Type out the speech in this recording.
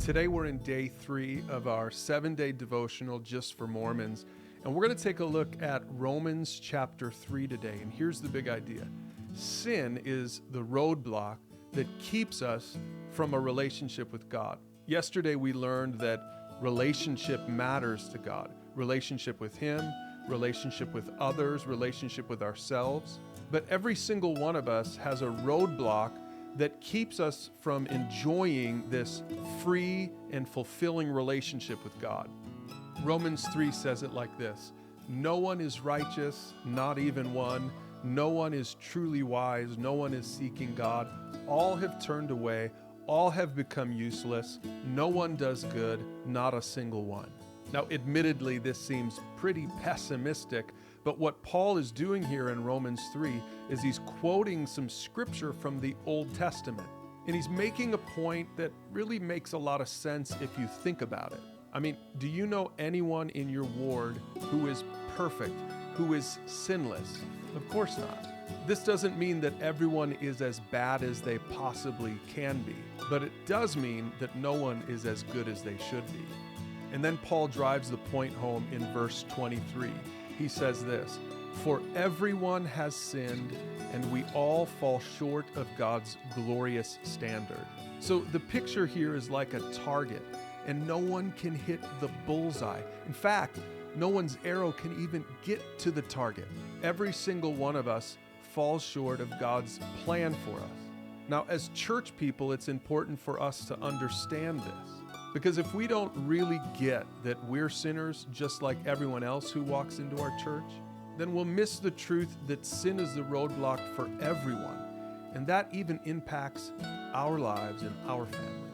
Today we're in day 3 of our 7-day devotional just for Mormons, and we're going to take a look at Romans chapter 3 today. And here's the big idea. Sin is the roadblock that keeps us from a relationship with God. Yesterday we learned that relationship matters to God. Relationship with Him, relationship with others, relationship with ourselves. But every single one of us has a roadblock that keeps us from enjoying this free and fulfilling relationship with God. Romans 3 says it like this: no one is righteous, not even one. No one is truly wise. No one is seeking God. All have turned away. All have become useless. No one does good, not a single one. Now, admittedly, this seems pretty pessimistic, but what Paul is doing here in Romans 3 is he's quoting some scripture from the Old Testament. And he's making a point that really makes a lot of sense if you think about it. I mean, do you know anyone in your ward who is perfect, who is sinless? Of course not. This doesn't mean that everyone is as bad as they possibly can be, but it does mean that no one is as good as they should be. And then Paul drives the point home in verse 23. He says this: for everyone has sinned, and we all fall short of God's glorious standard. So the picture here is like a target, and no one can hit the bullseye. In fact, no one's arrow can even get to the target. Every single one of us falls short of God's plan for us. Now, as church people, it's important for us to understand this. Because if we don't really get that we're sinners just like everyone else who walks into our church, then we'll miss the truth that sin is the roadblock for everyone. And that even impacts our lives and our families.